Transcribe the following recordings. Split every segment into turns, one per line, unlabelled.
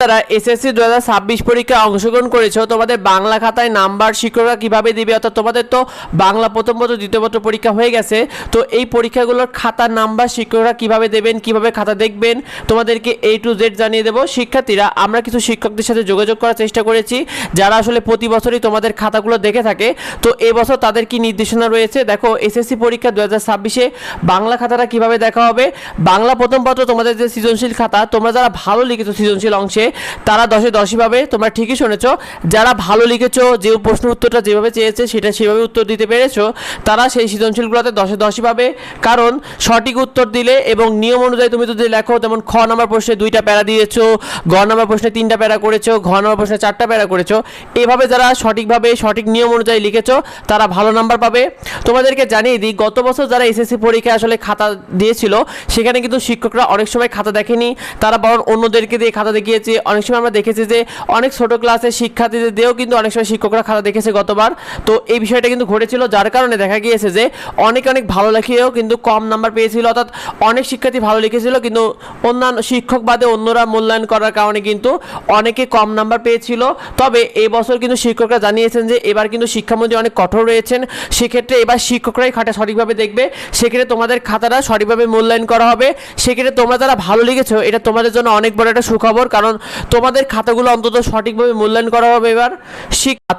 যারা এসএসসি 2026 পরীক্ষায় অংশগ্রহণ করেছো তোমাদের বাংলা খাতায় নাম্বার শিক্ষকরা কিভাবে দিবে, অর্থাৎ তোমাদের তো বাংলা প্রথম পত্র দ্বিতীয় পত্র পরীক্ষা হয়ে গেছে, তো এই পরীক্ষাগুলোর খাতার নাম্বার শিক্ষকরা কিভাবে দেবেন, কিভাবে খাতা দেখবেন তোমাদেরকে A to Z জানিয়ে দেবো। শিক্ষার্থীরা, আমরা কিছু শিক্ষকদের সাথে যোগাযোগ করার চেষ্টা করেছি যারা আসলে প্রতি বছরই তোমাদের খাতাগুলো দেখে থাকে, তো এবছর তাদের কি নির্দেশনা রয়েছে দেখো। এসএসসি পরীক্ষা 2026-এ বাংলা খাতাটা কিভাবে দেখা হবে। বাংলা প্রথম পত্র তোমাদের যে সৃজনশীল খাতা, তোমরা যারা ভালো লিখেছো সৃজনশীল অংশে তারা 10-এ 10ই পাবে। তোমরা ঠিকই শুনেছো, যারা ভালো লিখেছো, যে প্রশ্ন উত্তরটা যেভাবে চেয়েছে সেটা সেভাবে উত্তর দিতে পেরেছো, তারা সেই সৃজনশীলগুলোতে 10-এ 10ই পাবে। কারণ সঠিক উত্তর দিলে এবং নিয়ম অনুযায়ী তুমি যদি লেখো, যেমন খ নাম্বার প্রশ্নে 2টা প্যারা দিয়েছো, গ নাম্বার প্রশ্নে 3টা প্যারা করেছো, ঘ নাম্বার প্রশ্নে 4টা প্যারা করেছো, এভাবে যারা সঠিকভাবে সঠিক নিয়ম অনুযায়ী লিখেছো তারা ভালো নাম্বার পাবে। তোমাদেরকে জানিয়ে দিই, গত বছর যারা এসএসসি পরীক্ষায় আসলে খাতা দিয়েছিল সেখানে কিন্তু শিক্ষকরা অনেক সময় খাতা দেখেনি, তারা বরং অন্যদেরকে দিয়ে খাতা দেখিয়েছে। অনেক সময় আমরা দেখেছি যে অনেক ছোট ক্লাসের শিক্ষার্থীদের দিয়েও কিন্তু অনেক সময় শিক্ষকরা খাতা দেখেছে গতবার। তো এই বিষয়টা কিন্তু ঘটেছিল, যার কারণে দেখা গিয়েছে যে অনেক ভালো লিখেও কিন্তু কম নাম্বার পেয়েছিল, অর্থাৎ অনেক শিক্ষার্থী ভালো লিখেছিল কিন্তু অন্যান্য শিক্ষক বাদে অন্যরা মূল্যায়ন করার কারণে কিন্তু অনেকে কম নাম্বার পেয়েছিল। তবে এই বছর কিন্তু শিক্ষকরা জানিয়েছেন যে এবার কিন্তু শিক্ষামন্ত্রী অনেক কঠোর রয়েছেন, সেক্ষেত্রে এবার শিক্ষকরাই খাতা সঠিকভাবে দেখবে, সেক্ষেত্রে তোমাদের খাতাটা সঠিকভাবে মূল্যায়ন করা হবে। সেক্ষেত্রে তোমরা যারা ভালো লিখেছো এটা তোমাদের জন্য অনেক বড় একটা সুখবর, কারণ তোমাদের খাতাগুলো অন্তত সঠিকভাবে মূল্যায়ন করা হবে এবার।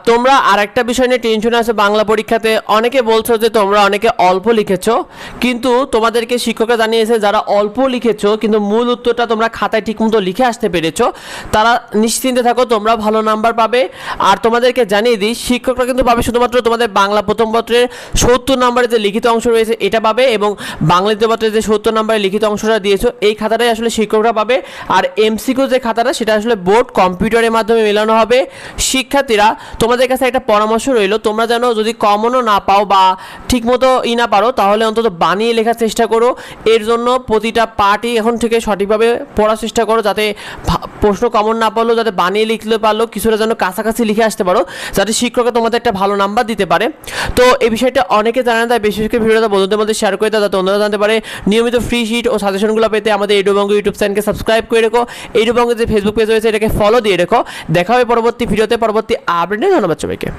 তোমরা আরেকটা বিষয় নিয়ে টেনশনে আছে বাংলা পরীক্ষাতে, অনেকে বলছো যে তোমরা অনেকে অল্প লিখেছো, কিন্তু তোমাদেরকে শিক্ষকরা জানিয়েছে যারা অল্প লিখেছো কিন্তু মূল উত্তরটা তোমরা খাতায় ঠিকমতো লিখে আসতে পেরেছো, তারা নিশ্চিন্তে থাকো, তোমরা ভালো নাম্বার পাবে। আর তোমাদেরকে জানিয়ে দিই, শিক্ষকরা কিন্তু পাবে শুধুমাত্র তোমাদের বাংলা প্রথম পত্রের 70 নম্বরের যে লিখিত অংশ রয়েছে এটা পাবে, এবং বাংলা দ্বিতীয় পত্রের যে 70 নম্বরের লিখিত অংশটা দিয়েছো এই খাতাটাই আসলে শিক্ষকরা পাবে। আর এমসিকিউ যে খাতাটা সেটা আসলে বোর্ড কম্পিউটারের মাধ্যমে মেলানো হবে। শিক্ষার্থীরা, তোমাদের কাছে একটা পরামর্শ রইল, তোমরা যেন যদি কমনও না পাও বা ঠিকমতো না পারো, তাহলে অন্তত বানিয়ে লেখার চেষ্টা করো। এর জন্য প্রতিটা পার্টই এখন থেকে সঠিকভাবে পড়ার চেষ্টা করো, যাতে প্রশ্ন কমন না পারলেও যাতে বানিয়ে লিখতে পারলো কিছুটা যেন কাছাকাছি লিখে আসতে পারো, যাতে শিক্ষকরা তোমাদের একটা ভালো নাম্বার দিতে পারে। তো এই বিষয়টা অনেকে জানা যায়, বিশেষ করে ভিডিওটা বন্ধুদের মধ্যে শেয়ার করে দাও যাতে অন্যরা জানতে পারে। নিয়মিত ফ্রি শিট ও সাজেশনগুলো পেতে আমাদের এডুবঙ্গ ইউটিউব চ্যানেলকে সাবস্ক্রাইব করে রেখো, এডুবঙ্গের যে ফেসবুক পেজ রয়েছে এটাকে ফলো দিয়ে রেখো। দেখা হবে পরবর্তী ভিডিওতে, পরবর্তী আপডেটে। ধন্যবাদ সবাইকে।